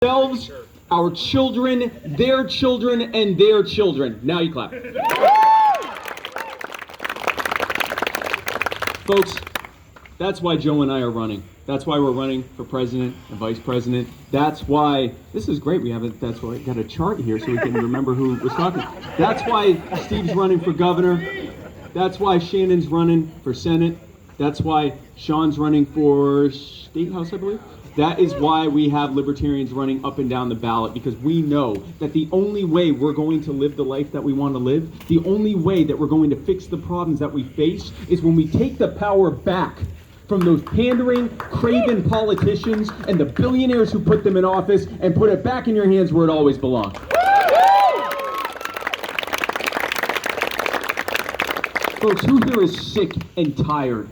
Ourselves, our children, their children, and their children. Now you clap. Folks, that's why Joe and I are running. That's why we're running for president and vice president. That's why, this is great, that's why I got a chart here so we can remember who was talking. That's why Steve's running for governor. That's why Shannon's running for Senate. That's why Sean's running for State House, I believe. That is why we have libertarians running up and down the ballot, because we know that the only way we're going to live the life that we want to live, the only way that we're going to fix the problems that we face, is when we take the power back from those pandering, craven politicians and the billionaires who put them in office, and put it back in your hands where it always belonged. Folks, who here is sick and tired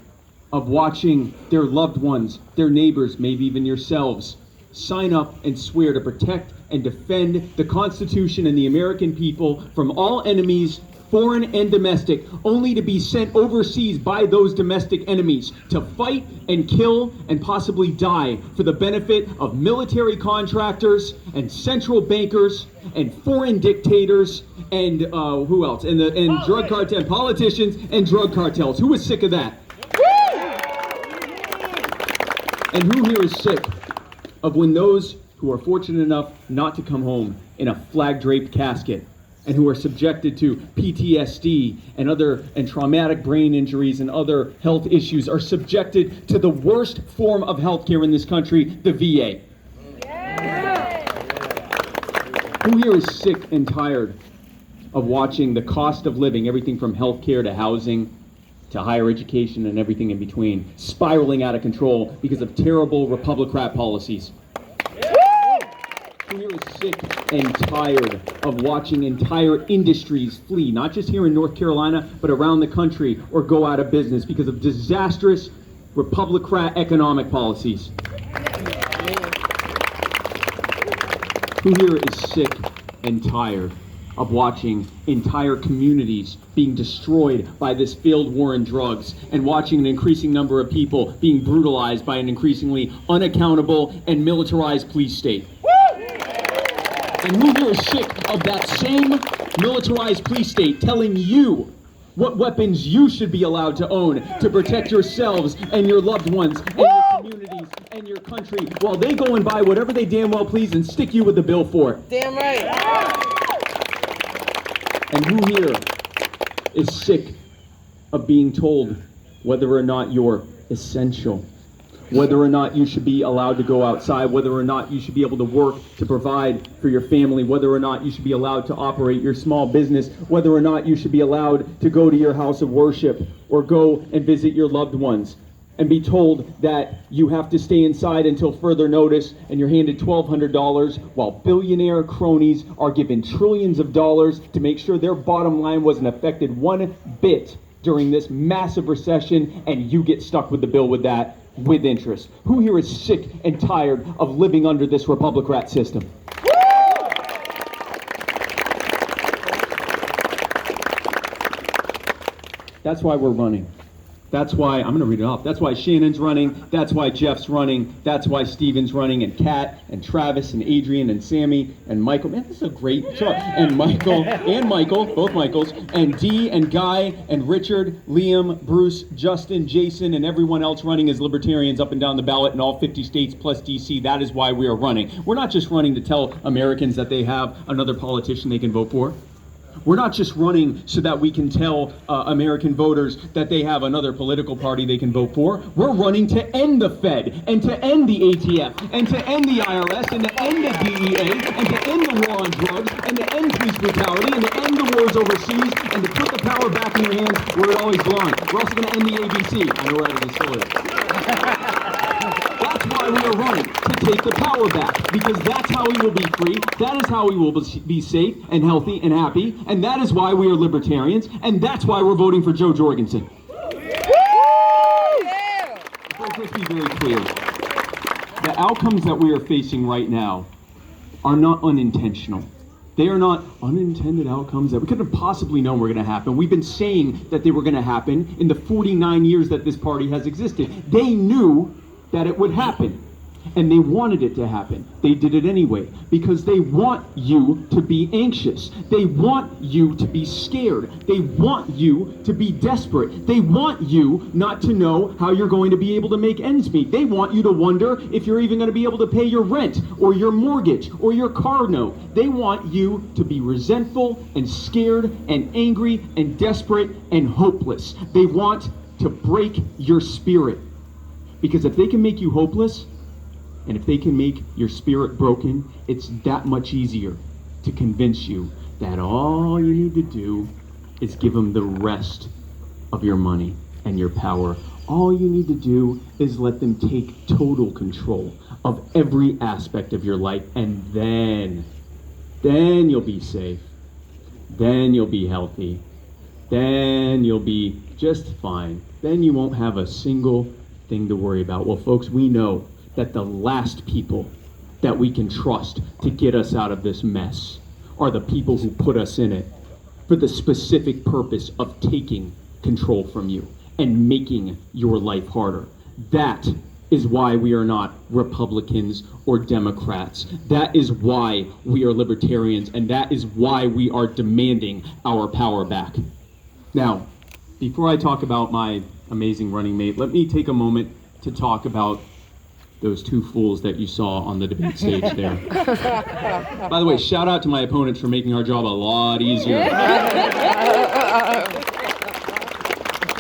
of watching their loved ones, their neighbors, maybe even yourselves, sign up and swear to protect and defend the Constitution and the American people from all enemies, foreign and domestic, only to be sent overseas by those domestic enemies to fight and kill and possibly die for the benefit of military contractors and central bankers and foreign dictators and who else? And drug cartel, politicians and drug cartels. Who is sick of that? And who here is sick of when those who are fortunate enough not to come home in a flag-draped casket, and who are subjected to PTSD and traumatic brain injuries and other health issues, are subjected to the worst form of healthcare in this country, the VA? Yeah. Who here is sick and tired of watching the cost of living, everything from healthcare to housing to higher education and everything in between, spiraling out of control because of terrible Republican policies? Who here is sick and tired of watching entire industries flee, not just here in North Carolina, but around the country, or go out of business because of disastrous Republican economic policies? Who here is sick and tired of watching entire communities being destroyed by this failed war on drugs, and watching an increasing number of people being brutalized by an increasingly unaccountable and militarized police state? And who here is sick of that same militarized police state telling you what weapons you should be allowed to own to protect yourselves and your loved ones and your communities and your country, while they go and buy whatever they damn well please and stick you with the bill for it? Damn right. And who here is sick of being told whether or not you're essential, whether or not you should be allowed to go outside, whether or not you should be able to work to provide for your family, whether or not you should be allowed to operate your small business, whether or not you should be allowed to go to your house of worship or go and visit your loved ones, and be told that you have to stay inside until further notice, and you're handed $1,200 while billionaire cronies are given trillions of dollars to make sure their bottom line wasn't affected one bit during this massive recession, and you get stuck with the bill with that, with interest? Who here is sick and tired of living under this Republican system? That's why we're running. That's why, I'm going to read it off. That's why Shannon's running. That's why Jeff's running. That's why Steven's running, and Kat and Travis and Adrian and Sammy and Michael. Man, this is a great chart. And Michael, both Michaels, and Dee and Guy and Richard, Liam, Bruce, Justin, Jason, and everyone else running as libertarians up and down the ballot in all 50 states plus DC. That is why we are running. We're not just running to tell Americans that they have another politician they can vote for. We're not just running so that we can tell American voters that they have another political party they can vote for. We're running to end the Fed, and to end the ATF, and to end the IRS, and to end the DEA, and to end the war on drugs, and to end police brutality, and to end the wars overseas, and to put the power back in your hands where it always belongs. We're also going to end the ABC. I know where everything still is. That's why we are running, to take the power back, because that's how we will be free, that is how we will be safe and healthy and happy, and that is why we are libertarians, and that's why we're voting for Joe Jorgensen. Let's be very clear. The outcomes that we are facing right now are not unintentional. They are not unintended outcomes that we couldn't have possibly known were going to happen. We've been saying that they were going to happen in the 49 years that this party has existed. They knew that it would happen. And they wanted it to happen. They did it anyway because they want you to be anxious. They want you to be scared. They want you to be desperate. They want you not to know how you're going to be able to make ends meet. They want you to wonder if you're even going to be able to pay your rent or your mortgage or your car note. They want you to be resentful and scared and angry and desperate and hopeless. They want to break your spirit. Because if they can make you hopeless, and if they can make your spirit broken, it's that much easier to convince you that all you need to do is give them the rest of your money and your power. All you need to do is let them take total control of every aspect of your life, and then you'll be safe. Then you'll be healthy. Then you'll be just fine. Then you won't have a single thing to worry about. Well, folks, we know that the last people that we can trust to get us out of this mess are the people who put us in it for the specific purpose of taking control from you and making your life harder. That is why we are not Republicans or Democrats. That is why we are libertarians, and that is why we are demanding our power back. Now, before I talk about my amazing running mate, let me take a moment to talk about those two fools that you saw on the debate stage there. By the way, shout out to my opponents for making our job a lot easier.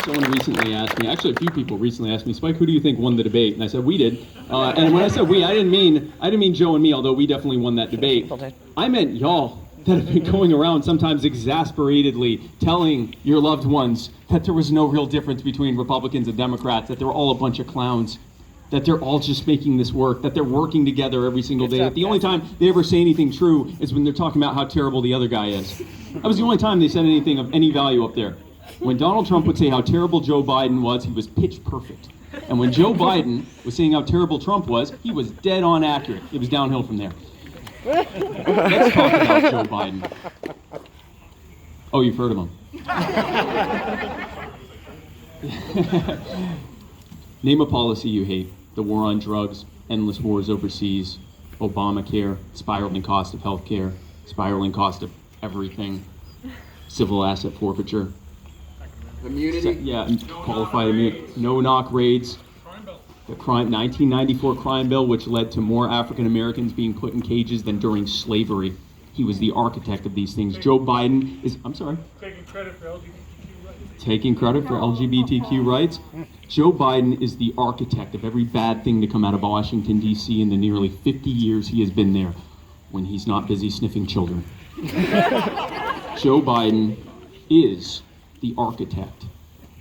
Someone recently asked me, actually a few people recently asked me, Spike, who do you think won the debate? And I said, we did. And when I said we, I didn't mean Joe and me, although we definitely won that debate. I meant y'all that have been going around sometimes exasperatedly telling your loved ones that there was no real difference between Republicans and Democrats, that they're all a bunch of clowns, that they're all just making this work, that they're working together every single day. That the only time they ever say anything true is when they're talking about how terrible the other guy is. That was the only time they said anything of any value up there. When Donald Trump would say how terrible Joe Biden was, he was pitch perfect. And when Joe Biden was saying how terrible Trump was, he was dead on accurate. It was downhill from there. Let's talk about Joe Biden. Oh, you've heard of him. Name a policy you hate. The war on drugs, endless wars overseas, Obamacare, spiraling cost of healthcare, spiraling cost of everything, civil asset forfeiture. Immunity? Qualified immunity. No-knock raids. The 1994 crime bill, which led to more African Americans being put in cages than during slavery. He was the architect of these things. Joe Biden is, I'm sorry. Taking credit for LGBTQ rights. Taking credit for LGBTQ rights. Joe Biden is the architect of every bad thing to come out of Washington, D.C. in the nearly 50 years he has been there, when he's not busy sniffing children. Joe Biden is the architect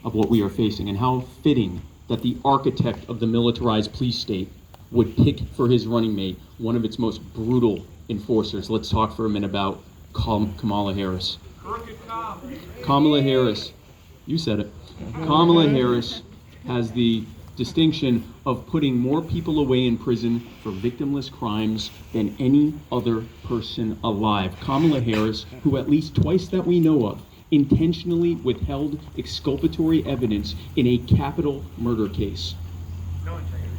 of what we are facing, and how fitting that the architect of the militarized police state would pick for his running mate one of its most brutal enforcers. Let's talk for a minute about Kamala Harris. Kamala Harris, you said it. Kamala Harris has the distinction of putting more people away in prison for victimless crimes than any other person alive. Kamala Harris, who at least twice that we know of, intentionally withheld exculpatory evidence in a capital murder case. No integrity.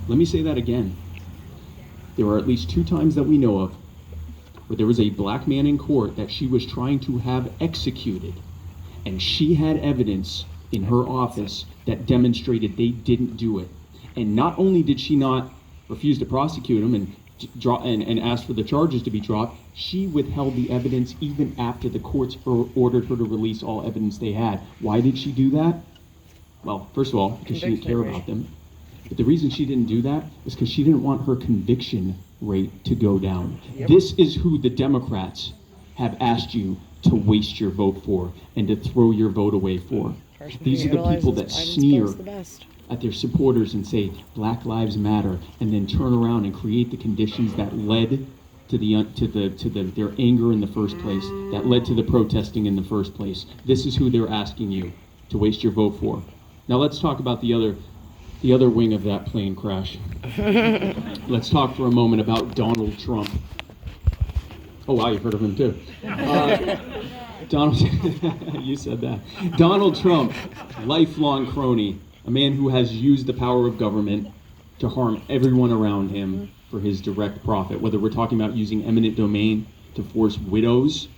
Let me say that again. There are at least 2 times that we know of where there was a black man in court that she was trying to have executed, and she had evidence in her office that demonstrated they didn't do it. And not only did she not refuse to prosecute him and ask for the charges to be dropped, she withheld the evidence even after the courts ordered her to release all evidence they had. Why did she do that? Well, first of all, because she didn't care about them. But the reason she didn't do that is because she didn't want her conviction rate to go down. Yep. This is who the Democrats have asked you to waste your vote for and to throw your vote away for. These are the people that sneer at their supporters and say Black Lives Matter, and then turn around and create the conditions that led to their anger in the first place, that led to the protesting in the first place. This is who they're asking you to waste your vote for. Now let's talk about the other wing of that plane crash. Let's talk for a moment about Donald Trump. Oh wow, you've heard of him too. Donald, you said that. Donald Trump, lifelong crony, a man who has used the power of government to harm everyone around him for his direct profit, whether we're talking about using eminent domain to force widows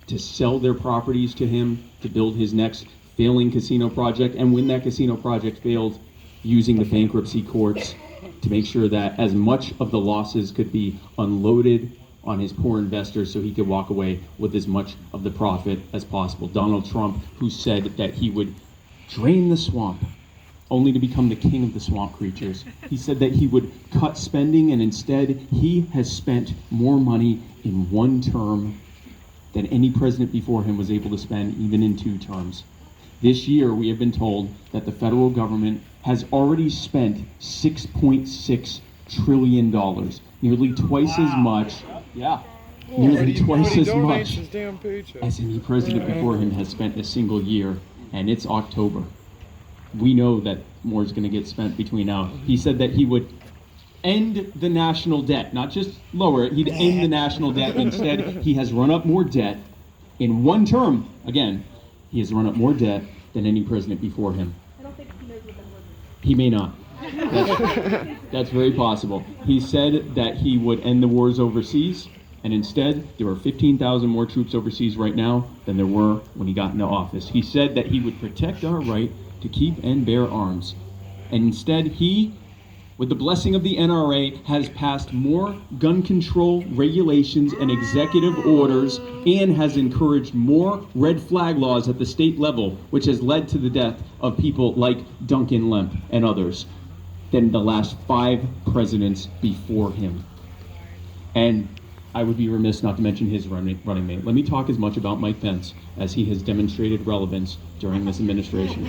to sell their properties to him to build his next failing casino project, and when that casino project failed, using the bankruptcy courts to make sure that as much of the losses could be unloaded on his poor investors so he could walk away with as much of the profit as possible. Donald Trump, who said that he would drain the swamp only to become the king of the swamp creatures. He said that he would cut spending, and instead he has spent more money in one term than any president before him was able to spend even in 2 terms. This year, we have been told that the federal government has already spent $6.6 trillion, nearly twice as much, nearly twice as much as any president before him has spent a single year, and it's October. We know that more is going to get spent between now. He said that he would end the national debt, not just lower it, he'd end the national debt. Instead, he has run up more debt in one term. Again, he has run up more debt than any president before him. I don't think he knows what that word is. He may not. That's very possible. He said that he would end the wars overseas, and instead, there are 15,000 more troops overseas right now than there were when he got into office. He said that he would protect our right to keep and bear arms. And instead, he, with the blessing of the NRA, has passed more gun control regulations and executive orders and has encouraged more red flag laws at the state level, which has led to the death of people like Duncan Lemp and others, than the last 5 presidents before him. And I would be remiss not to mention his running mate. Let me talk as much about Mike Pence as he has demonstrated relevance during this administration.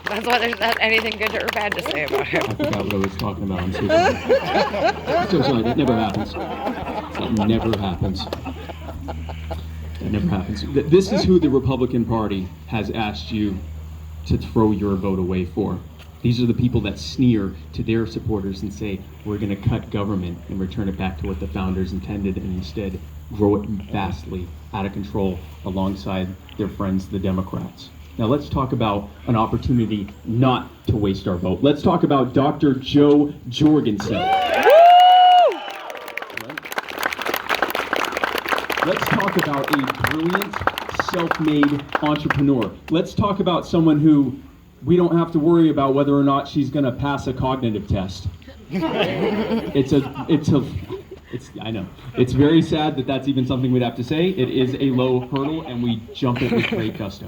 That's why there's not anything good or bad to say about him. I forgot what I was talking about. I'm so sorry. So sorry. That never happens. That never happens. That never happens. This is who the Republican Party has asked you to throw your vote away for. These are the people that sneer to their supporters and say, we're going to cut government and return it back to what the founders intended, and instead grow it vastly out of control alongside their friends, the Democrats. Now let's talk about an opportunity not to waste our vote. Let's talk about Dr. Joe Jorgensen. Let's talk about a brilliant, self-made entrepreneur. Let's talk about someone who we don't have to worry about whether or not she's going to pass a cognitive test. I know. It's very sad that that's even something we'd have to say. It is a low hurdle, and we jump it with great gusto.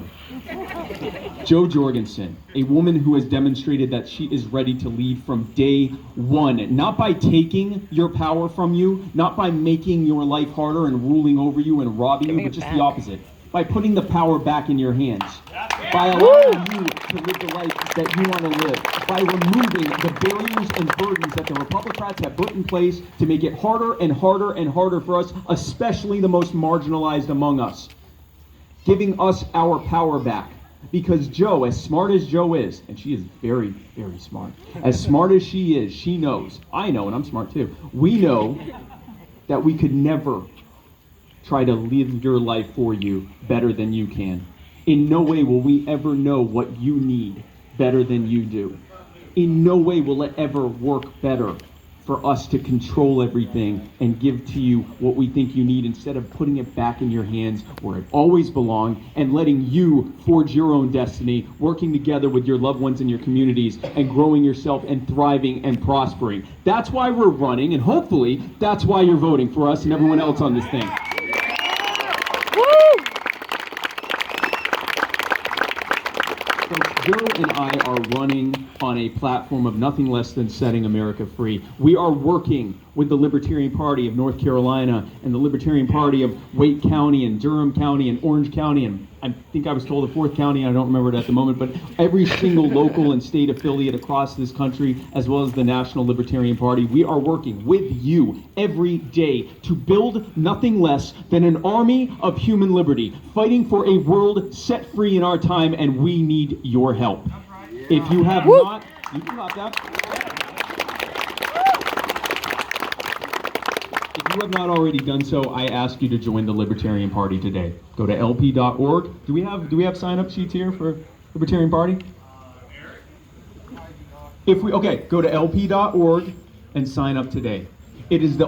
Jo Jorgensen, a woman who has demonstrated that she is ready to lead from day one, not by taking your power from you, not by making your life harder and ruling over you and robbing you, but just the opposite. By putting the power back in your hands, by allowing you to live the life that you want to live, by removing the barriers and burdens that the Republicans have put in place to make it harder and harder and harder for us, especially the most marginalized among us, giving us our power back. Because Jo, as smart as Jo is, and she is very, very smart, as smart as she is, she knows, I know, and I'm smart too, we know that we could never try to live your life for you better than you can. In no way will we ever know what you need better than you do. In no way will it ever work better for us to control everything and give to you what we think you need instead of putting it back in your hands where it always belonged and letting you forge your own destiny, working together with your loved ones in your communities and growing yourself and thriving and prospering. That's why we're running, and hopefully that's why you're voting for us and everyone else on this thing. Jo and I are running on a platform of nothing less than setting America free. We are working with the Libertarian Party of North Carolina and the Libertarian Party of Wake County and Durham County and Orange County, and I think I was told the 4th county, I don't remember it at the moment, but every single local and state affiliate across this country, as well as the National Libertarian Party. We are working with you every day to build nothing less than an army of human liberty, fighting for a world set free in our time, and we need your help. If you have not, you can clap that. If you have not already done so, I ask you to join the Libertarian Party today. Go to lp.org. Do we have sign-up sheets here for Libertarian Party? Go to lp.org and sign up today. It is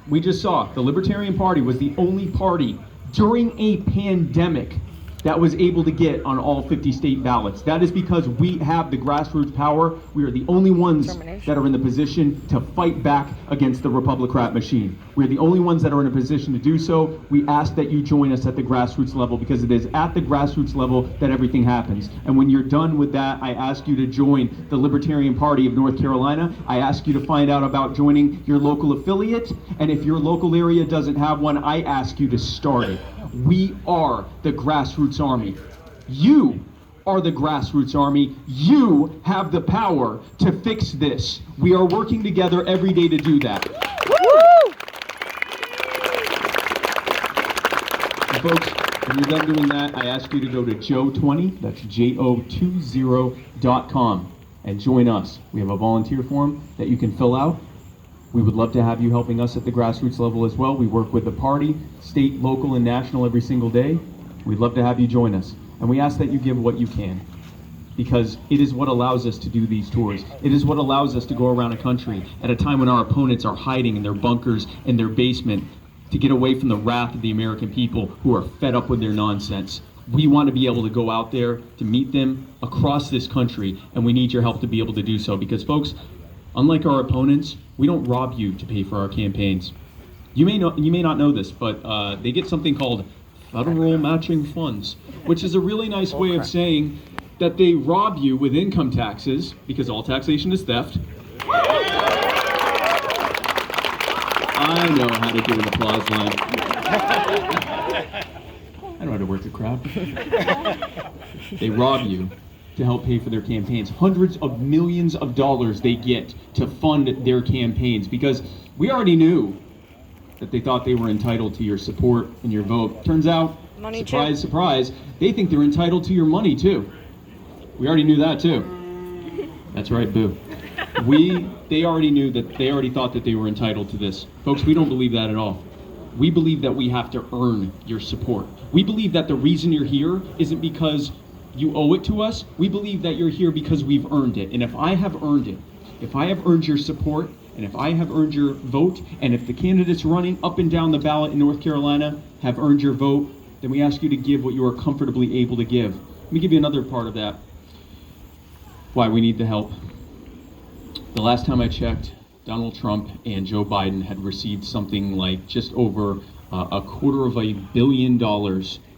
we just saw the Libertarian Party was the only party during a pandemic that was able to get on all 50 state ballots. That is because we have the grassroots power. We are the only ones that are in the position to fight back against the Republican machine. We're the only ones that are in a position to do so. We ask that you join us at the grassroots level, because it is at the grassroots level that everything happens. And when you're done with that, I ask you to join the Libertarian Party of North Carolina. I ask you to find out about joining your local affiliate. And if your local area doesn't have one, I ask you to start it. We are the grassroots army. You are the grassroots army. You have the power to fix this. We are working together every day to do that. And folks, when you're done doing that, I ask you to go to Joe20, that's JO20.com, and join us. We have a volunteer form that you can fill out. We would love to have you helping us at the grassroots level as well. We work with the party, state, local, and national every single day. We'd love to have you join us. And we ask that you give what you can, because it is what allows us to do these tours. It is what allows us to go around a country at a time when our opponents are hiding in their bunkers, in their basement, to get away from the wrath of the American people who are fed up with their nonsense. We want to be able to go out there to meet them across this country, and we need your help to be able to do so, because folks, unlike our opponents, we don't rob you to pay for our campaigns. You may not know this, but they get something called federal matching funds, which is a really nice way of saying that they rob you with income taxes, because all taxation is theft. I know how to do an applause line. I know how to work the crowd. They rob you to help pay for their campaigns. Hundreds of millions of dollars they get to fund their campaigns, because we already knew that they thought they were entitled to your support and your vote. Turns out, Money surprise, too. surprise, they think they're entitled to your money too. We already knew that too. That's right, boo. They already thought that they were entitled to this. Folks, we don't believe that at all. We believe that we have to earn your support. We believe that the reason you're here isn't because you owe it to us. We believe that you're here because we've earned it. And if I have earned it, if I have earned your support, and if I have earned your vote, and if the candidates running up and down the ballot in North Carolina have earned your vote, then we ask you to give what you are comfortably able to give. Let me give you another part of that, why we need the help. The last time I checked, Donald Trump and Joe Biden had received something like just over $250 million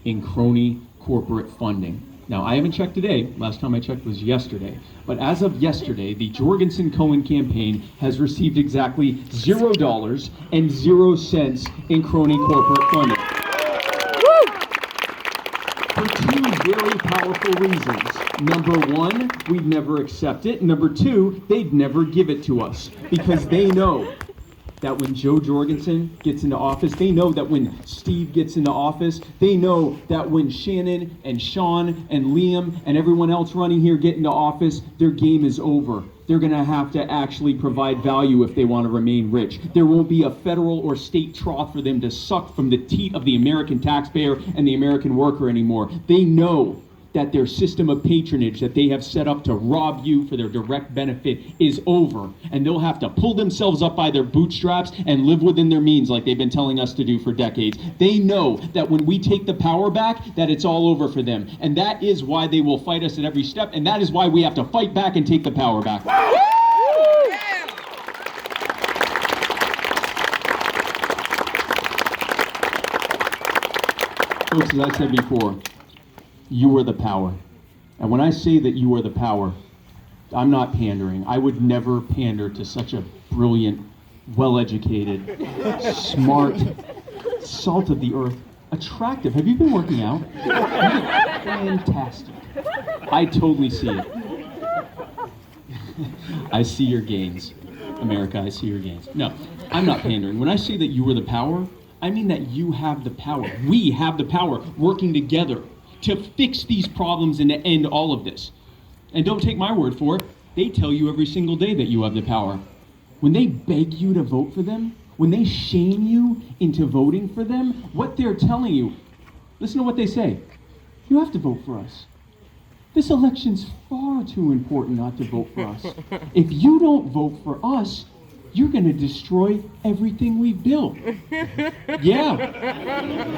in crony corporate funding. Now, I haven't checked today. Last time I checked was yesterday. But as of yesterday, the Jorgensen-Cohen campaign has received exactly $0 and 0 cents in crony corporate funding. For two very powerful reasons. Number one, we'd never accept it. Number two, they'd never give it to us, because they know that when Joe Jorgensen gets into office, they know that when Steve gets into office, they know that when Shannon and Sean and Liam and everyone else running here get into office, their game is over. They're gonna have to actually provide value if they want to remain rich. There won't be a federal or state trough for them to suck from the teat of the American taxpayer and the American worker anymore. They know that their system of patronage that they have set up to rob you for their direct benefit is over, and they'll have to pull themselves up by their bootstraps and live within their means like they've been telling us to do for decades. They know that when we take the power back, that it's all over for them, and that is why they will fight us at every step, and that is why we have to fight back and take the power back. Folks, as I said before, you are the power. And when I say that you are the power, I'm not pandering. I would never pander to such a brilliant, well-educated, smart, salt of the earth, attractive. Have you been working out? Fantastic. I totally see it. I see your gains. America, I see your gains. No, I'm not pandering. When I say that you are the power, I mean that you have the power. We have the power, working together to fix these problems and to end all of this. And don't take my word for it. They tell you every single day that you have the power. When they beg you to vote for them, when they shame you into voting for them, what they're telling you, listen to what they say. You have to vote for us. This election's far too important not to vote for us. If you don't vote for us, you're going to destroy everything we've built. Yeah,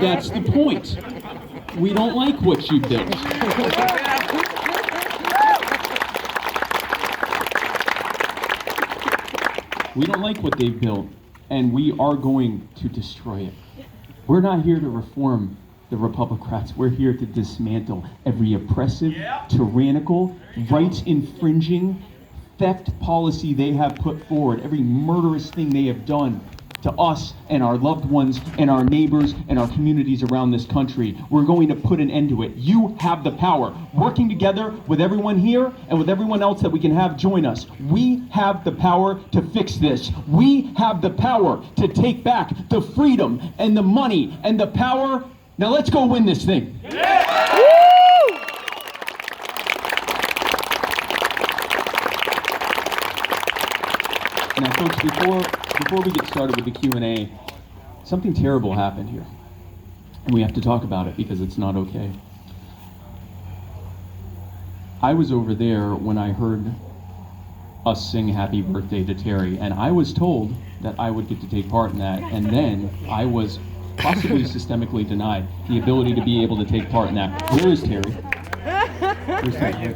that's the point. We don't like what you built. We don't like what they've built, and we are going to destroy it. We're not here to reform the Republicrats. We're here to dismantle every oppressive, tyrannical, rights-infringing, theft policy they have put forward, every murderous thing they have done to us and our loved ones and our neighbors and our communities around this country. We're going to put an end to it. You have the power. Working together with everyone here and with everyone else that we can have join us, we have the power to fix this. We have the power to take back the freedom and the money and the power. Now let's go win this thing. Now, folks, before we get started with the Q&A, something terrible happened here, and we have to talk about it because it's not okay. I was over there when I heard us sing Happy Birthday to Terry, and I was told that I would get to take part in that, and then I was possibly systemically denied the ability to be able to take part in that. Where is Terry? Where's Terry?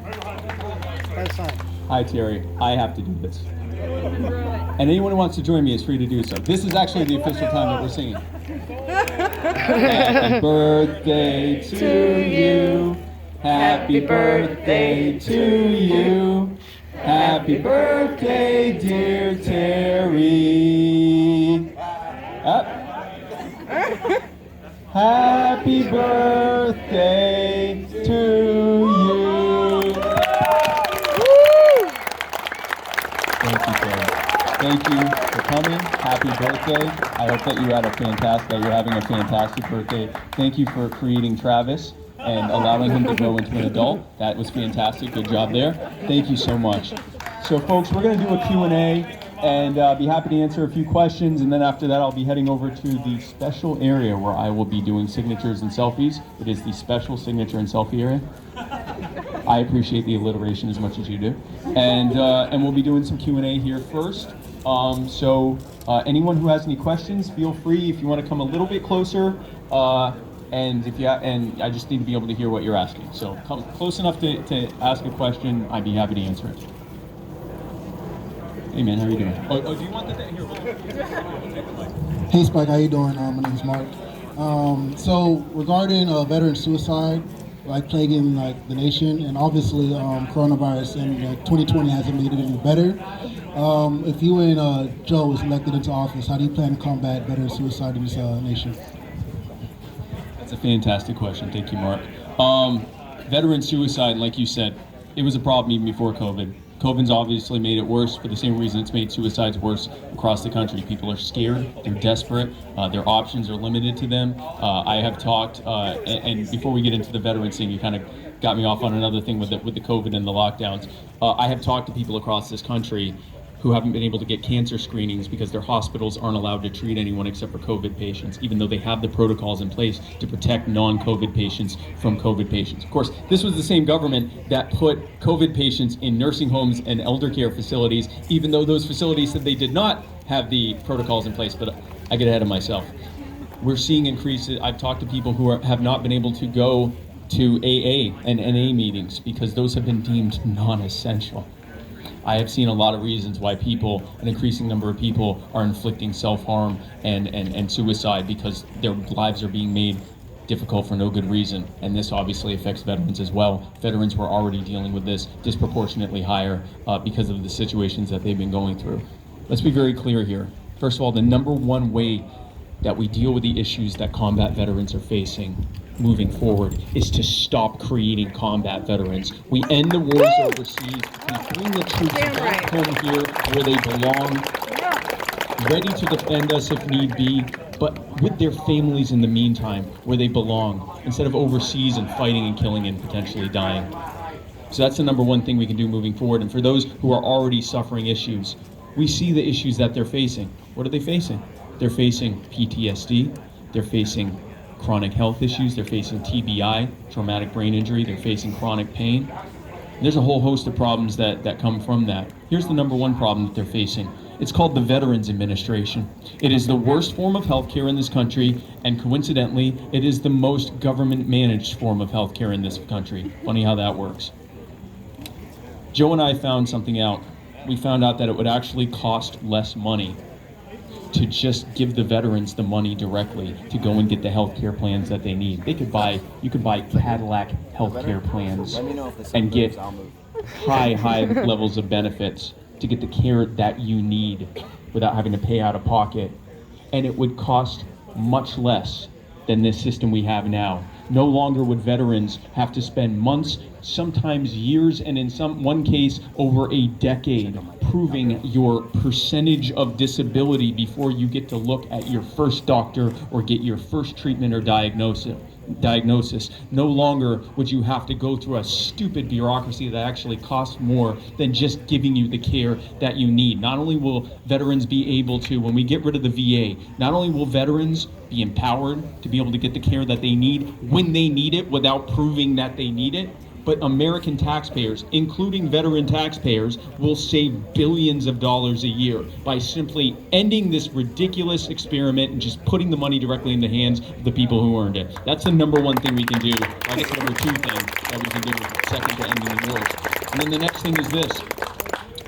Hi, Terry. I have to do this. And anyone who wants to join me is free to do so. This is actually the official time that we're singing. Happy birthday to you. Happy birthday to you. Happy birthday, dear Terry. Up. Happy birthday to you. Thank you, Terry. Thank you for coming. Happy birthday. I hope that you're having a fantastic birthday. Thank you for creating Travis and allowing him to grow into an adult. That was fantastic. Good job there. Thank you so much. So, folks, we're going to do a Q&A and be happy to answer a few questions. And then after that, I'll be heading over to the special area where I will be doing signatures and selfies. It is the special signature and selfie area. I appreciate the alliteration as much as you do. And we'll be doing some Q&A here first. Anyone who has any questions, feel free. If you want to come a little bit closer, and I just need to be able to hear what you're asking. So come close enough to ask a question. I'd be happy to answer it. Hey man, how are you doing? Oh, do you want that here? Hey Spike, how you doing? My name is Mark. So regarding veteran suicide, plaguing the nation, and obviously coronavirus in 2020 hasn't made it any better. If you and Joe was elected into office, how do you plan to combat veteran suicide in this nation? That's a fantastic question. Thank you, Mark. Veteran suicide, like you said, it was a problem even before COVID. COVID's obviously made it worse for the same reason it's made suicides worse across the country. People are scared, they're desperate, their options are limited to them. I have talked, and before we get into the veterans thing, you kind of got me off on another thing with the COVID and the lockdowns. I have talked to people across this country who haven't been able to get cancer screenings because their hospitals aren't allowed to treat anyone except for COVID patients, even though they have the protocols in place to protect non-COVID patients from COVID patients. Of course, this was the same government that put COVID patients in nursing homes and elder care facilities, even though those facilities said they did not have the protocols in place, but I get ahead of myself. We're seeing increases. I've talked to people who have not been able to go to AA and NA meetings because those have been deemed non-essential. I have seen a lot of reasons why an increasing number of people are inflicting self-harm and suicide because their lives are being made difficult for no good reason. And this obviously affects veterans as well. Veterans were already dealing with this disproportionately higher because of the situations that they've been going through. Let's be very clear here. First of all, the number one way that we deal with the issues that combat veterans are facing moving forward is to stop creating combat veterans. We end the wars overseas, we bring the troops back home here where they belong, ready to defend us if need be, but with their families in the meantime where they belong, instead of overseas and fighting and killing and potentially dying. So that's the number one thing we can do moving forward. And for those who are already suffering issues, we see the issues that they're facing. What are they facing? They're facing PTSD, they're facing chronic health issues, they're facing TBI, traumatic brain injury, they're facing chronic pain. There's a whole host of problems that come from that. Here's the number one problem that they're facing. It's called the Veterans Administration. It is the worst form of healthcare in this country, and coincidentally, it is the most government-managed form of healthcare in this country. Funny how that works. Joe and I found something out. We found out that it would actually cost less money to just give the veterans the money directly to go and get the healthcare plans that they need. You could buy Cadillac healthcare plans and get high levels of benefits to get the care that you need without having to pay out of pocket. And it would cost much less than this system we have now. No longer would veterans have to spend months, sometimes years, and in one case over a decade, proving your percentage of disability before you get to look at your first doctor or get your first treatment or diagnosis. No longer would you have to go through a stupid bureaucracy that actually costs more than just giving you the care that you need. Not only will veterans be able to, when we get rid of the VA, not only will veterans be empowered to be able to get the care that they need when they need it without proving that they need it, but American taxpayers, including veteran taxpayers, will save billions of dollars a year by simply ending this ridiculous experiment and just putting the money directly in the hands of the people who earned it. That's the number one thing we can do. I guess number two thing that we can do second to ending the wars. And then the next thing is this.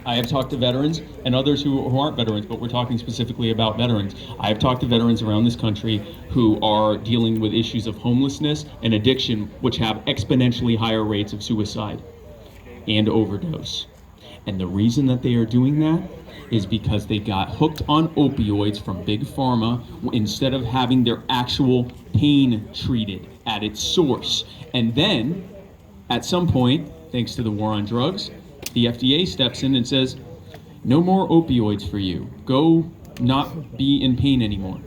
I have talked to veterans and others who aren't veterans, but we're talking specifically about veterans. I have talked to veterans around this country who are dealing with issues of homelessness and addiction, which have exponentially higher rates of suicide and overdose. And the reason that they are doing that is because they got hooked on opioids from Big Pharma instead of having their actual pain treated at its source. And then, at some point, thanks to the war on drugs, the FDA steps in and says, no more opioids for you. Go not be in pain anymore.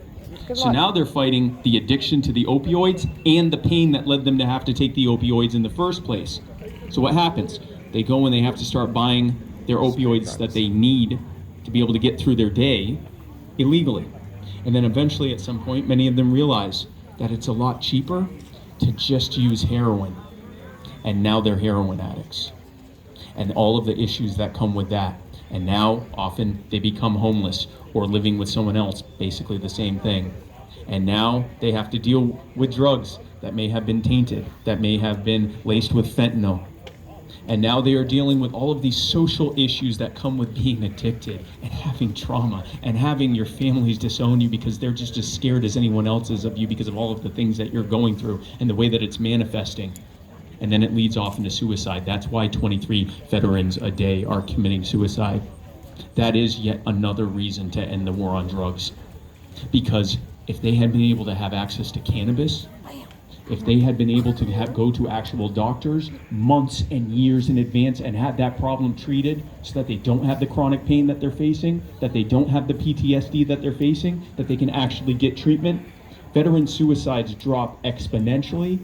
So now they're fighting the addiction to the opioids and the pain that led them to have to take the opioids in the first place. So what happens? They go and they have to start buying their opioids that they need to be able to get through their day illegally. And then eventually at some point, many of them realize that it's a lot cheaper to just use heroin. And now they're heroin addicts. And all of the issues that come with that. And now often they become homeless or living with someone else, basically the same thing. And now they have to deal with drugs that may have been tainted, that may have been laced with fentanyl. And now they are dealing with all of these social issues that come with being addicted and having trauma and having your families disown you because they're just as scared as anyone else is of you because of all of the things that you're going through and the way that it's manifesting. And then it leads off into suicide. That's why 23 veterans a day are committing suicide. That is yet another reason to end the war on drugs. Because if they had been able to have access to cannabis, if they had been able to go to actual doctors months and years in advance and have that problem treated so that they don't have the chronic pain that they're facing, that they don't have the PTSD that they're facing, that they can actually get treatment, veteran suicides drop exponentially.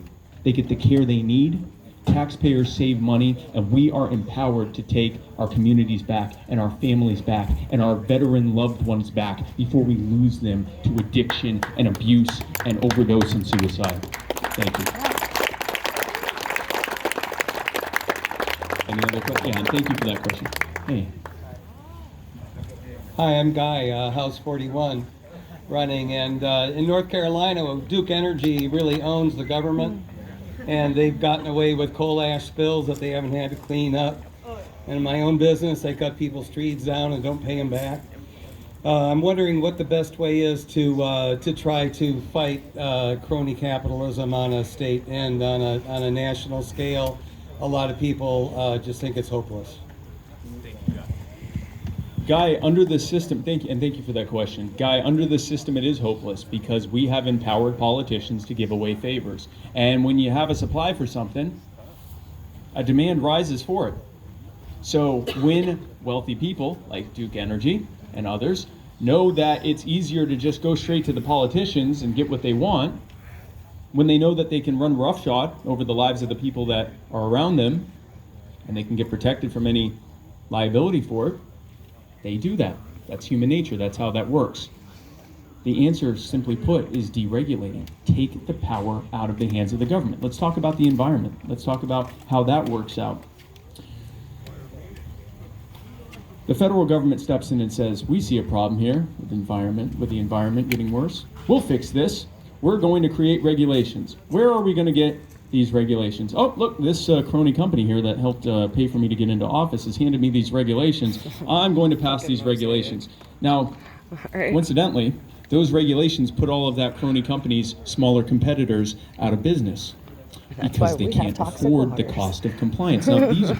They get the care they need, taxpayers save money, and we are empowered to take our communities back and our families back and our veteran loved ones back before we lose them to addiction and abuse and overdose and suicide. Thank you. Any other questions? Yeah, and thank you for that question. Hey. Hi, I'm Guy, House 41, running, and in North Carolina, Duke Energy really owns the government. And they've gotten away with coal ash spills that they haven't had to clean up. And in my own business, they cut people's trees down and don't pay them back. I'm wondering what the best way is to try to fight crony capitalism on a state and on a national scale. A lot of people just think it's hopeless. Guy, under the system, thank you for that question. Guy, under the system it is hopeless because we have empowered politicians to give away favors. And when you have a supply for something, a demand rises for it. So when wealthy people like Duke Energy and others know that it's easier to just go straight to the politicians and get what they want, when they know that they can run roughshod over the lives of the people that are around them and they can get protected from any liability for it, they do that. That's human nature. That's how that works. The answer, simply put, is deregulating. Take the power out of the hands of the government. Let's talk about the environment. Let's talk about how that works out. The federal government steps in and says, we see a problem here with the environment getting worse. We'll fix this. We're going to create regulations. Where are we going to get these regulations? Oh, look, this crony company here that helped pay for me to get into office has handed me these regulations. I'm going to pass these regulations. Now, coincidentally, those regulations put all of that crony company's smaller competitors out of business because they can't afford the cost of compliance. Now, these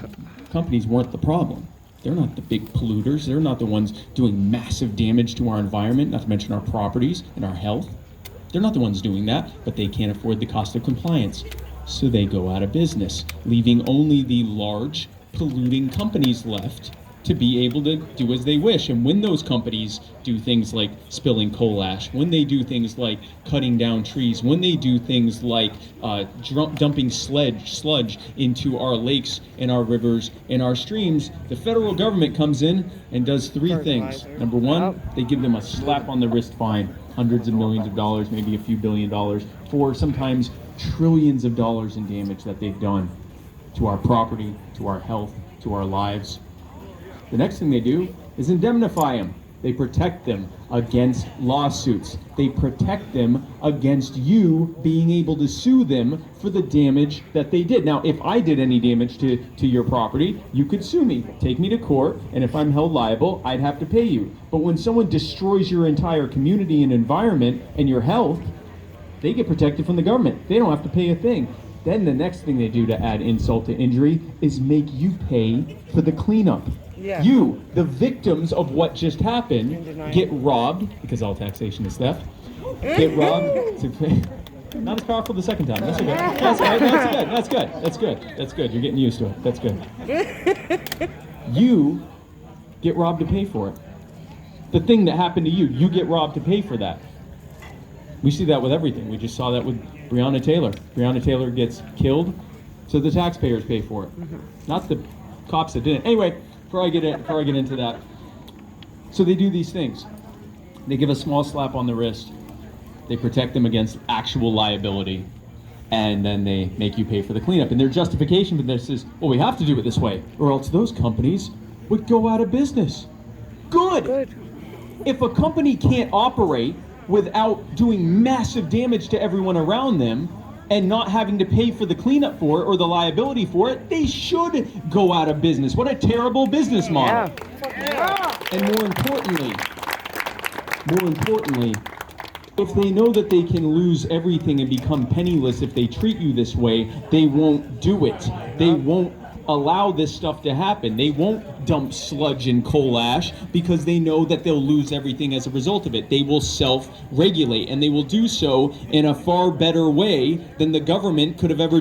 companies weren't the problem. They're not the big polluters. They're not the ones doing massive damage to our environment, not to mention our properties and our health. They're not the ones doing that, but they can't afford the cost of compliance. So they go out of business, leaving only the large polluting companies left to be able to do as they wish. And when those companies do things like spilling coal ash, when they do things like cutting down trees, when they do things like dumping sludge into our lakes and our rivers and our streams, the federal government comes in and does three things. Number one, they give them a slap on the wrist fine, hundreds of millions of dollars, maybe a few $billion, for sometimes trillions of dollars in damage that they've done to our property, to our health, to our lives. The next thing they do is indemnify them. They protect them against lawsuits. They protect them against you being able to sue them for the damage that they did. Now, if I did any damage to your property, you could sue me, take me to court, and if I'm held liable, I'd have to pay you. But when someone destroys your entire community and environment and your health, they get protected from the government. They don't have to pay a thing. Then the next thing they do to add insult to injury is make you pay for the cleanup. Yeah. You, the victims of what just happened, get robbed, because all taxation is theft, get robbed to pay. Not as powerful the second time. That's okay. That's good. That's good. That's good. That's good. You're getting used to it. That's good. You get robbed to pay for it. The thing that happened to you, you get robbed to pay for that. We see that with everything. We just saw that with Breonna Taylor. Breonna Taylor gets killed, so the taxpayers pay for it, not the cops that didn't. Anyway, before I get into that, so they do these things. They give a small slap on the wrist. They protect them against actual liability, and then they make you pay for the cleanup. And their justification for this is, well, we have to do it this way, or else those companies would go out of business. Good. If a company can't operate without doing massive damage to everyone around them and not having to pay for the cleanup for it or the liability for it, they should go out of business. What a terrible business model. And more importantly, if they know that they can lose everything and become penniless if they treat you this way, they won't do it. They won't allow this stuff to happen. They won't dump sludge and coal ash because they know that they'll lose everything as a result of it. They will self-regulate, and they will do so in a far better way than the government could have ever done.